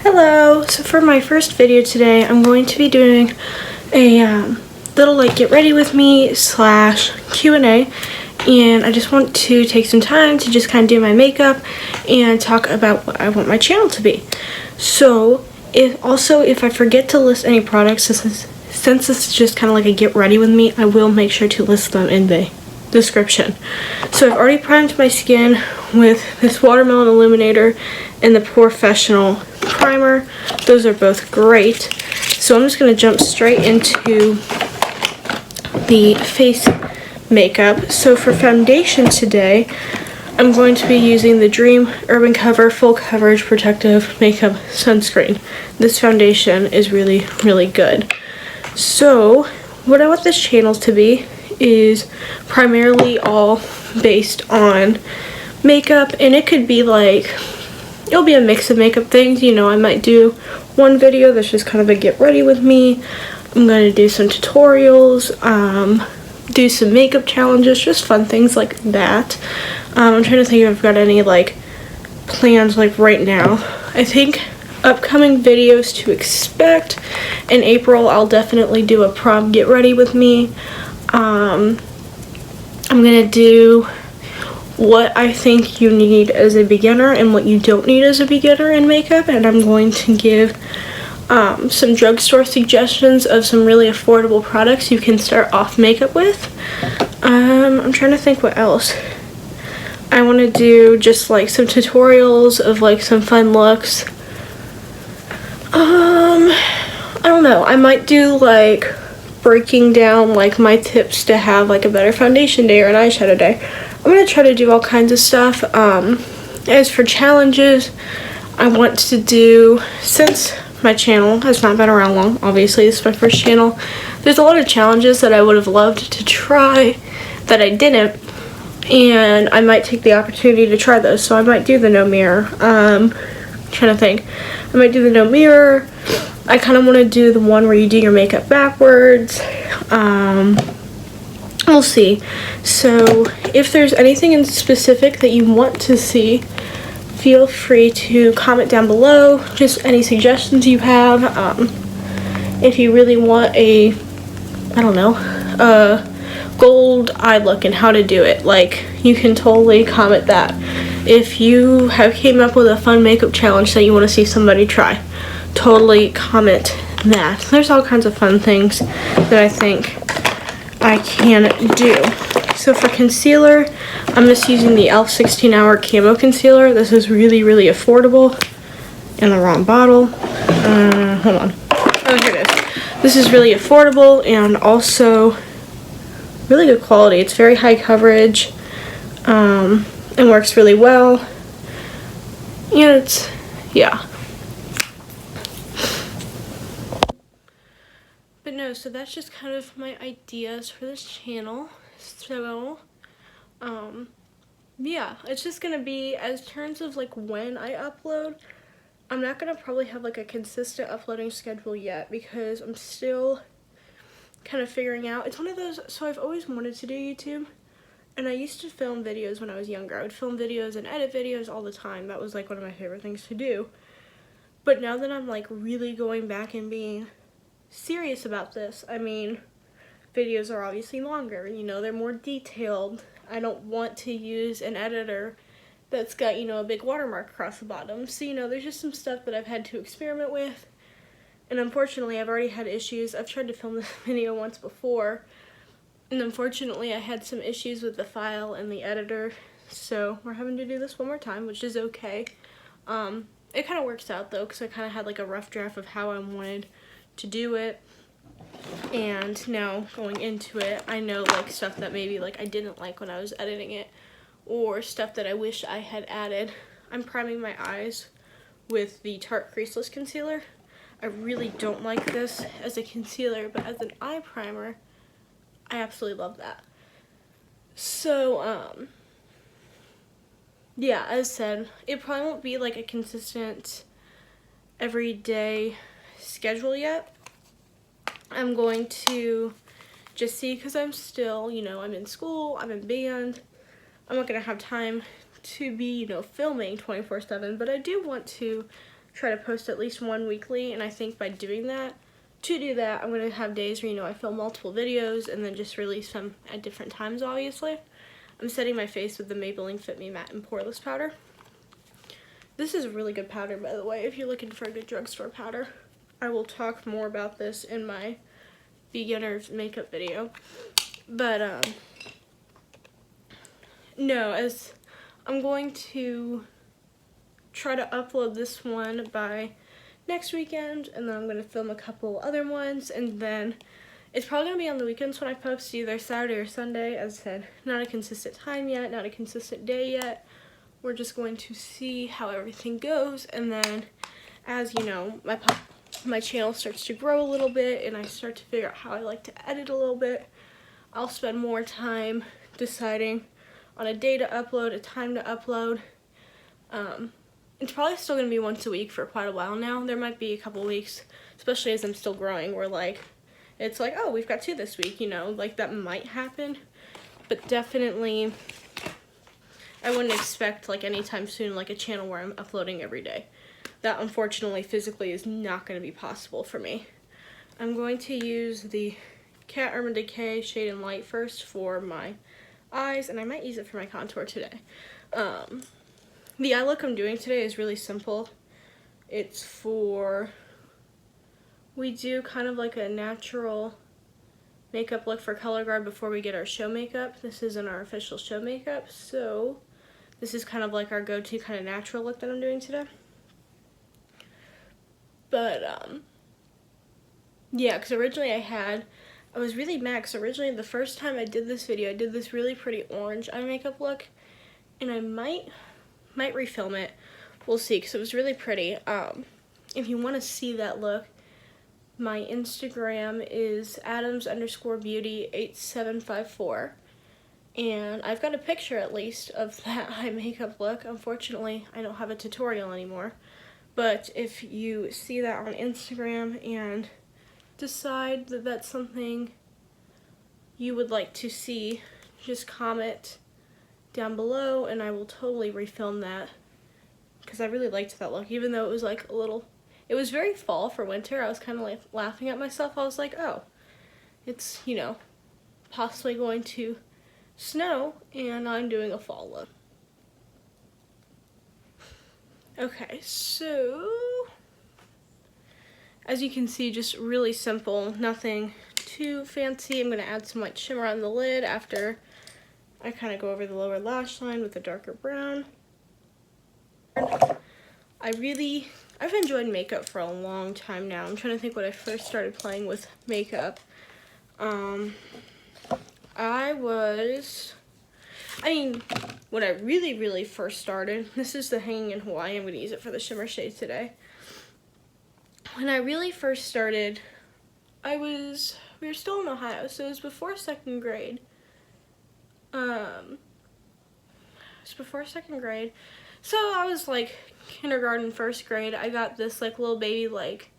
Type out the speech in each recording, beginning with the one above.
Hello! So for my first video today, I'm going to be doing a little like get ready with me slash Q&A, and I just want to take some time to just kind of do my makeup and talk about what I want my channel to be. So if I forget to list any products, since this is just kind of like a get ready with me, I will make sure to list them in the description. So I've already primed my skin with this Watermelon Illuminator and the Porefessional primer. Those are both great. So I'm just going to jump straight into the face makeup. So for foundation today, I'm going to be using the Dream Urban Cover Full Coverage Protective Makeup Sunscreen. This foundation is really, really good. So what I want this channel to be is primarily all based on makeup, and it could be like, it'll be a mix of makeup things. You know, I might do one video that's just kind of a get ready with me. I'm going to do some tutorials, do some makeup challenges, just fun things like that. I'm trying to think if I've got any like plans like right now. I think upcoming videos to expect in April, I'll definitely do a prom get ready with me. I'm gonna do what I think you need as a beginner and what you don't need as a beginner in makeup, and I'm going to give some drugstore suggestions of some really affordable products you can start off makeup with. I'm trying to think what else. I want to do just like some tutorials of like some fun looks. I don't know, I might do like breaking down like my tips to have like a better foundation day or an eyeshadow day. I'm going to try to do all kinds of stuff. As for challenges, I want to do, since my channel has not been around long, obviously this is my first channel, there's a lot of challenges that I would have loved to try that I didn't, and I might take the opportunity to try those. So I might do the no mirror. I'm trying to think. I might do the no mirror. I kind of want to do the one where you do your makeup backwards. We'll see. So if there's anything in specific that you want to see, feel free to comment down below. Just any suggestions you have. If you really want a, I don't know, a gold eye look and how to do it, like, you can totally comment that. If you have came up with a fun makeup challenge that you want to see somebody try, totally comment that. There's all kinds of fun things that I think I can do. So for concealer, I'm just using the E.L.F 16-hour Camo concealer. This is really, really affordable. In the wrong bottle. Hold on. Oh, here it is. This is really affordable and also really good quality. It's very high coverage. It works really well. And it's, yeah. But no, so that's just kind of my ideas for this channel. So, yeah, it's just gonna be, as terms of like when I upload, I'm not gonna probably have like a consistent uploading schedule yet because I'm still kind of figuring out. It's one of those, so I've always wanted to do YouTube, and I used to film videos when I was younger. I would film videos and edit videos all the time. That was like one of my favorite things to do. But now that I'm like really going back and being serious about this, I mean, videos are obviously longer, you know, they're more detailed. I don't want to use an editor that's got, you know, a big watermark across the bottom. So, you know, there's just some stuff that I've had to experiment with, and unfortunately I've already had issues. I've tried to film this video once before, and unfortunately I had some issues with the file and the editor, so we're having to do this one more time, which is okay. It kind of works out though, because I kind of had like a rough draft of how I wanted to do it, and now going into it, I know like stuff that maybe like I didn't like when I was editing it, or stuff that I wish I had added. I'm priming my eyes with the Tarte Creaseless Concealer. I really don't like this as a concealer, but as an eye primer, I absolutely love that. So, yeah, as said, it probably won't be like a consistent everyday schedule yet. I'm going to just see, because I'm still, you know, I'm in school, I'm in band. I'm not going to have time to be, you know, filming 24/7, but I do want to try to post at least one weekly, and I think by doing that, I'm going to have days where, you know, I film multiple videos and then just release them at different times, obviously. I'm setting my face with the Maybelline Fit Me Matte and Poreless powder. This is a really good powder, by the way, if you're looking for a good drugstore powder. I will talk more about this in my beginner's makeup video. But, no, as I'm going to try to upload this one by next weekend, and then I'm going to film a couple other ones, and then it's probably going to be on the weekends when I post, either Saturday or Sunday. As I said, not a consistent time yet, not a consistent day yet. We're just going to see how everything goes, and then as you know, my channel starts to grow a little bit and I start to figure out how I like to edit a little bit, I'll spend more time deciding on a day to upload, a time to upload. It's probably still going to be once a week for quite a while now. There might be a couple weeks, especially as I'm still growing, where like it's like, oh, we've got 2 this week, you know, like that might happen. But definitely, I wouldn't expect like anytime soon like a channel where I'm uploading every day. That unfortunately physically is not going to be possible for me. I'm going to use the Kat Urban Decay Shade and Light first for my eyes, and I might use it for my contour today. The eye look I'm doing today is really simple. It's for, we do kind of like a natural makeup look for color guard before we get our show makeup. This isn't our official show makeup, so this is kind of like our go-to kind of natural look that I'm doing today. But, yeah, because originally I was really mad, because originally the first time I did this video, I did this really pretty orange eye makeup look, and I might refilm it. We'll see, because it was really pretty. If you want to see that look, my Instagram is adams_beauty8754, and I've got a picture at least of that eye makeup look. Unfortunately, I don't have a tutorial anymore, but if you see that on Instagram and decide that that's something you would like to see, just comment down below and I will totally refilm that, because I really liked that look, even though it was like a little, it was very fall for winter. I was kind of like laughing at myself. I was like, oh, it's, you know, possibly going to snow and I'm doing a fall look. Okay, so as you can see, just really simple, nothing too fancy. I'm going to add some like shimmer on the lid after I kind of go over the lower lash line with a darker brown. I've enjoyed makeup for a long time now. I'm trying to think when I first started playing with makeup. When I really first started, this is the Hanging in Hawaii. I'm going to use it for the shimmer shade today. When I really first started, we were still in Ohio, so it was before 2nd grade. It was before 2nd grade. So I was like kindergarten, 1st grade. I got this like little baby like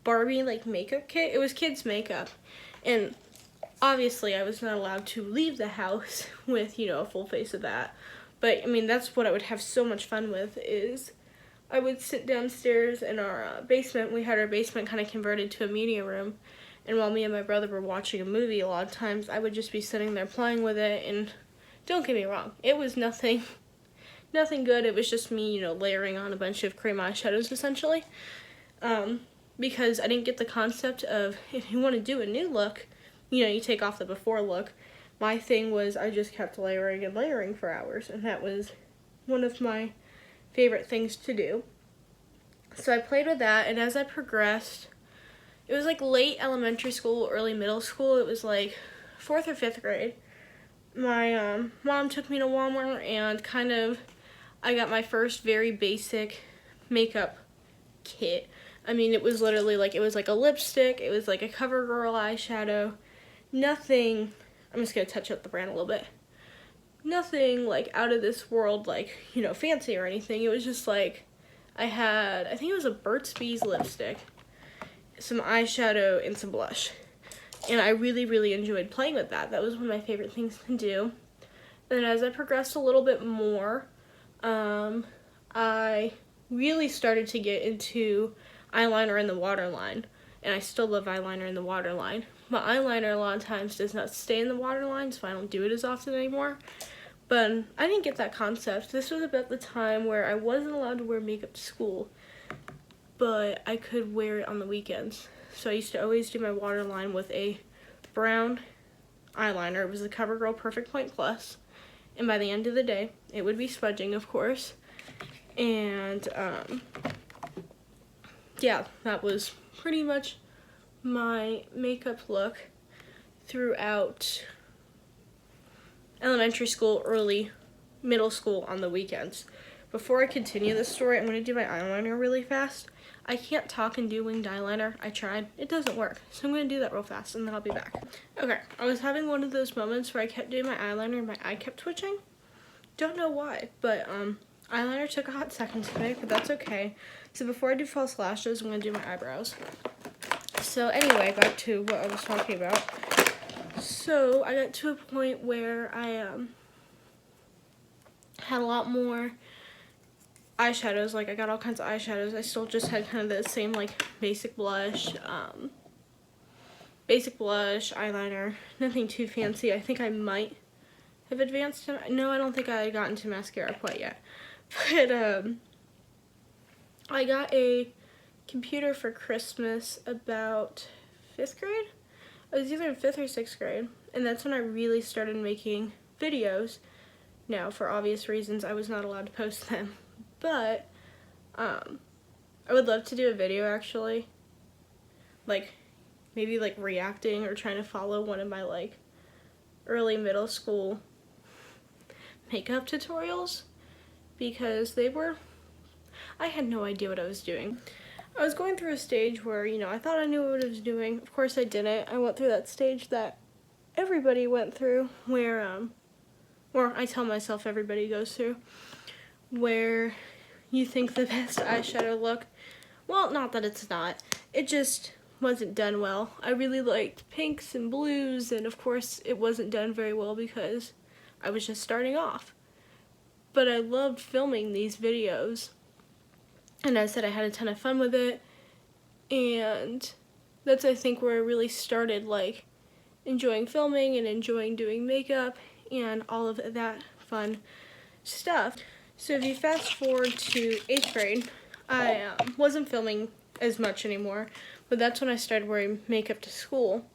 Barbie like makeup kit. It was kids makeup. And obviously I was not allowed to leave the house with, you know, a full face of that. But I mean, that's what I would have so much fun with, is I would sit downstairs in our basement. We had our basement kind of converted to a media room. And while me and my brother were watching a movie, a lot of times I would just be sitting there playing with it. And don't get me wrong, it was nothing good. It was just me, you know, layering on a bunch of cream eyeshadows essentially. Because I didn't get the concept of, if you want to do a new look, you know, you take off the before look. My thing was I just kept layering and layering for hours, and that was one of my favorite things to do. So I played with that, and as I progressed, it was like late elementary school, early middle school. It was like 4th or 5th grade. My mom took me to Walmart, and kind of I got my first very basic makeup kit. I mean, it was literally like, it was like a lipstick, it was like a CoverGirl eyeshadow, nothing, I'm just going to touch up the brand a little bit, nothing like out of this world, like, you know, fancy or anything. It was just like, I think it was a Burt's Bees lipstick, some eyeshadow, and some blush. And I really enjoyed playing with that. That was one of my favorite things to do. And as I progressed a little bit more, I really started to get into eyeliner in the waterline. And I still love eyeliner in the waterline. But eyeliner a lot of times does not stay in the waterline, so I don't do it as often anymore. But I didn't get that concept. This was about the time where I wasn't allowed to wear makeup to school, but I could wear it on the weekends. So I used to always do my waterline with a brown eyeliner. It was the CoverGirl Perfect Point Plus. And by the end of the day, it would be smudging, of course. And, yeah, that was pretty much my makeup look throughout elementary school, early middle school on the weekends. Before I continue this story, I'm going to do my eyeliner really fast. I can't talk and do winged eyeliner. I tried. It doesn't work. So I'm going to do that real fast and then I'll be back. Okay, I was having one of those moments where I kept doing my eyeliner and my eye kept twitching. Don't know why, but eyeliner took a hot second today, but that's okay. So before I do false lashes, I'm going to do my eyebrows. So anyway, back to what I was talking about. So I got to a point where I had a lot more eyeshadows. Like, I got all kinds of eyeshadows. I still just had kind of the same, like, basic blush, eyeliner, nothing too fancy. I think I might have advanced to, no, I don't think I had gotten to mascara quite yet. But, I got a computer for Christmas about 5th grade. I was either in 5th or 6th grade, and that's when I really started making videos. Now, for obvious reasons, I was not allowed to post them, but I would love to do a video, actually, like, maybe, like, reacting or trying to follow one of my, like, early middle school makeup tutorials, because I had no idea what I was doing. I was going through a stage where, you know, I thought I knew what I was doing. Of course I didn't. I went through that stage that everybody went through, where, or I tell myself everybody goes through, where you think the best eyeshadow look, well, not that it's not, it just wasn't done well. I really liked pinks and blues, and of course it wasn't done very well because I was just starting off. But I loved filming these videos. And I said I had a ton of fun with it, and that's, I think, where I really started, like, enjoying filming and enjoying doing makeup and all of that fun stuff. So if you fast forward to 8th grade, I wasn't filming as much anymore, but that's when I started wearing makeup to school.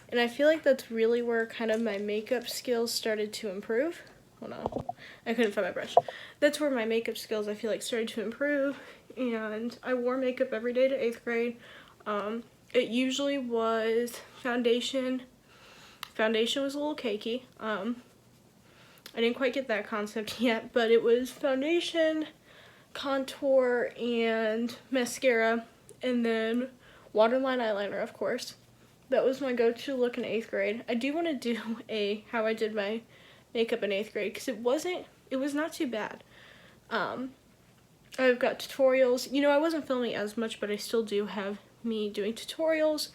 And I feel like that's really where kind of my makeup skills started to improve. Hold on, I couldn't find my brush. That's where my makeup skills, I feel like, started to improve, and I wore makeup every day to 8th grade. It usually was foundation. Foundation was a little cakey. I didn't quite get that concept yet, but it was foundation, contour, and mascara, and then waterline eyeliner, of course. That was my go-to look in 8th grade. I do want to do how I did my makeup in 8th grade, because it was not too bad. I've got tutorials. You know, I wasn't filming as much, but I still do have me doing tutorials.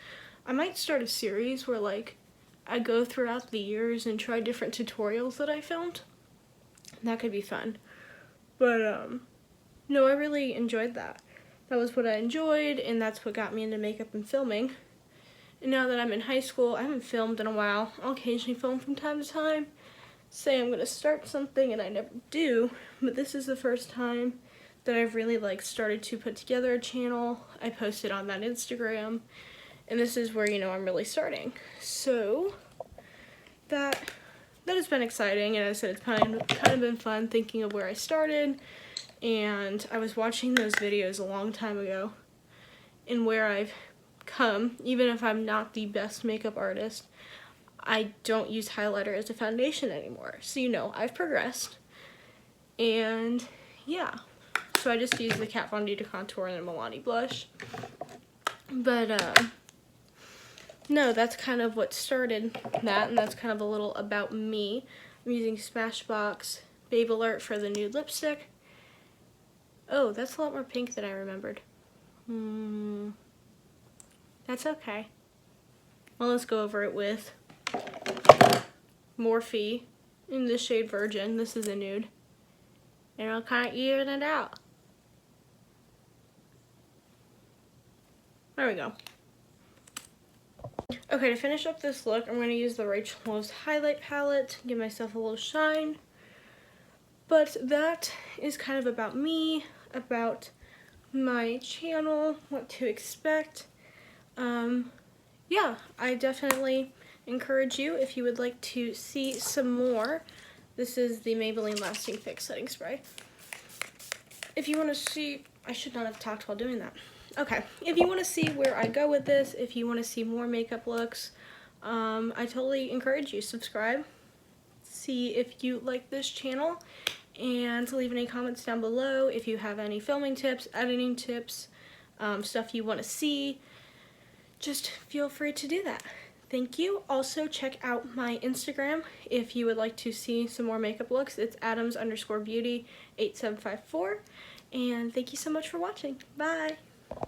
I might start a series where, like, I go throughout the years and try different tutorials that I filmed. That could be fun. But, no, I really enjoyed that. That was what I enjoyed, and that's what got me into makeup and filming. And now that I'm in high school, I haven't filmed in a while. I'll occasionally film from time to time. Say I'm going to start something, and I never do. But this is the first time that I've really, like, started to put together a channel. I posted on that Instagram. And this is where, you know, I'm really starting. So, that has been exciting. And as I said, it's kind of been fun thinking of where I started. And I was watching those videos a long time ago. And where I've come, even if I'm not the best makeup artist, I don't use highlighter as a foundation anymore. So, you know, I've progressed. And, yeah. So I just use the Kat Von D to contour and the Milani Blush. But, no, that's kind of what started that, and that's kind of a little about me. I'm using Smashbox Babe Alert for the nude lipstick. Oh, that's a lot more pink than I remembered. That's okay. Well, let's go over it with Morphe in the shade Virgin. This is a nude. And I'll kind of even it out. There we go. Okay, to finish up this look, I'm going to use the Rachel Loves highlight palette, give myself a little shine. But that is kind of about me, about my channel, what to expect. Yeah, I definitely encourage you, if you would like to see some more. This is the Maybelline Lasting Fix Setting Spray. If you want to see, I should not have talked while doing that. Okay, if you want to see where I go with this, if you want to see more makeup looks, I totally encourage you, subscribe, see if you like this channel, and leave any comments down below if you have any filming tips, editing tips, stuff you want to see. Just feel free to do that. Thank you. Also check out my Instagram if you would like to see some more makeup looks. It's Adams_Beauty 8754. And thank you so much for watching. Bye.